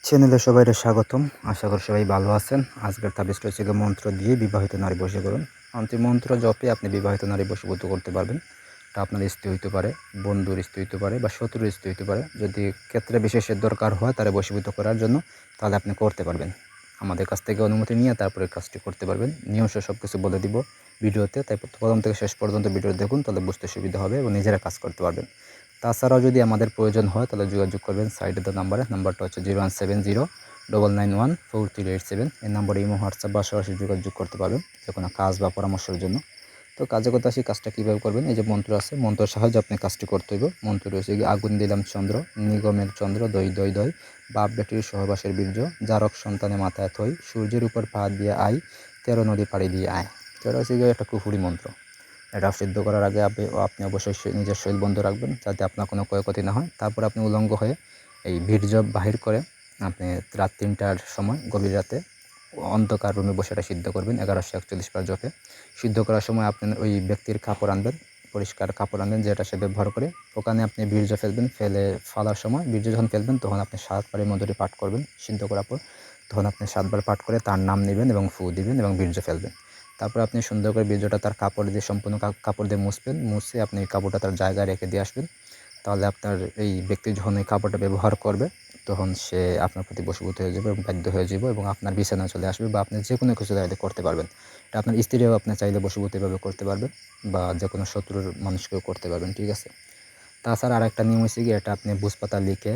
চ্যানেলে সবাইকে স্বাগতম। আশা করি সবাই ভালো আছেন। আজকের তাবিজটা হচ্ছে মন্ত্র দিয়ে বিবাহিত নারী বশীকরণ। মন্ত্র জপে আপনি বিবাহিত নারী বশীভূত করতে পারবেন। এটা আপনার স্ত্রী হইতে পারে, বন্ধুর স্ত্রী হইতে পারে বা শত্রুর স্ত্রী হইতে পারে। যদি ক্ষেত্রে বিশেষের দরকার হয় তারা বশীভূত করার জন্য, তাহলে আপনি করতে পারবেন। আমাদের কাছ থেকে অনুমতি নিয়ে তারপরে কাজটি করতে পারবেন। নিয়ম সব কিছু বলে দিব ভিডিওতে, তাই প্রথম থেকে শেষ পর্যন্ত ভিডিও দেখুন, তাহলে বুঝতে সুবিধা হবে এবং নিজেরা কাজ করতে পারবেন। তাছাড়াও যদি আমাদের প্রয়োজন হয় তাহলে যোগাযোগ করবেন সাইডে দেওয়া নাম্বারটা হচ্ছে 017099143887। এই নাম্বারে ইমো, হোয়াটসঅ্যাপ বা সরাসরি যোগাযোগ করতে পারবেন যে কোনো কাজ বা পরামর্শের জন্য। তো কাজে কথা আসি, কাজটা কীভাবে করবেন। এই যে মন্ত্র আছে, মন্ত্রের সাহায্যে আপনি কাজটি করতে হইব। মন্ত্র রয়েছে আগুন দিলাম চন্দ্র, নিগমের চন্দ্র, দই দই দই, বাপ বেটির সহবাসের বীর্য, জারক সন্তানে মাথায় থই, সূর্যের উপর পা দিয়ে আই, 13 নদী পাড়ি দিয়ে আয়। তো এটা হচ্ছে একটা কুফুরি মন্ত্র। এটা সিদ্ধ করার আগে আপনি অবশ্যই নিজের শরীর বন্ধ রাখবেন, যাতে আপনার কোনো ক্ষয়ক্ষতি না হয়। তারপর আপনি উলঙ্গ হয়ে এই বীর্য বাহির করে আপনি রাত 3টার সময় গভীর রাতে অন্ধকার রুমে বসে এটা সিদ্ধ করবেন 1141 বার জপে। সিদ্ধ করার সময় আপনি ওই ব্যক্তির কাপড় আনবেন, পরিষ্কার কাপড় আনবেন যেটা সে ব্যবহার করে। ওখানে আপনি বীর্য ফেলবেন, ফালার সময় বীর্য যখন ফেলবেন তখন আপনি 7বারের মন্ত্রটি পাঠ করবেন। সিদ্ধ করার পর তখন আপনি 7বার পাঠ করে তার নাম নেবেন এবং ফু দিবেন এবং বীর্য ফেলবেন। তারপর আপনি সুন্দর করে বীর্যটা তার কাপড় দিয়ে সম্পূর্ণ কাপড় দিয়ে মুছবেন, মুছে আপনি কাপড়টা তার জায়গায় রেখে দিয়ে আসবেন। তাহলে আপনার এই ব্যক্তি যখন এই কাপড়টা ব্যবহার করবে তখন সে আপনার প্রতি বশীভূত হয়ে যাবে এবং বাধ্য হয়ে যাবে এবং আপনার বিছানায় চলে আসবে, বা আপনি যে কোনো কিছু চাইলে করতে পারবেন। এটা আপনার স্ত্রীও আপনি চাইলে বশীভূত এভাবে করতে পারবেন, বা যে কোনো শত্রুর মানুষকেও করতে পারবেন। ঠিক আছে। তাছাড়া আরেকটা নিয়ম হচ্ছে কি, এটা আপনি বুঝপাতা লিখে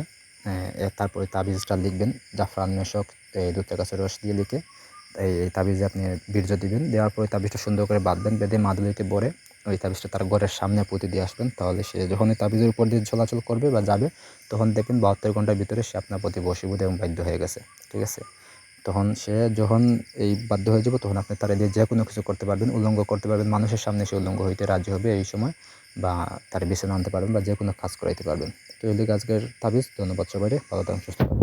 তারপরে তাবিজটা লিখবেন জাফরান মেশক দুধের কাছে রস দিয়ে লিখে এই তাবিজে আপনি বীর্য দিবেন। দেওয়ার পরে তাবিজটা সুন্দর করে বাঁধবেন, বেঁধে মাদুলিতে ভরে ওই তাবিজটা তার ঘরের সামনে পুঁতে দিয়ে আসবেন। তাহলে সে যখন এই তাবিজের উপর দিয়ে চলাচল করবে বা যাবে, তখন দেখবেন 72 ঘন্টার ভিতরে সে আপনার প্রতি বশীভূত এবং বাধ্য হয়ে গেছে। ঠিক আছে। তখন সে যখন এই বাধ্য হয়ে যাবে তখন আপনি তার দিয়ে যে কোনো কিছু করতে পারবেন, উলঙ্গ করতে পারবেন, মানুষের সামনে সে উলঙ্গ হইতে রাজি হবে এই সময়, বা তার বিছানা আনতে পারবেন বা যে কোনো কাজ করাইতে পারবেন। তো এই আজকের তাবিজ। ধন্যবাদ সবাই, ভালো থাকুন, সুস্থ থাকুন।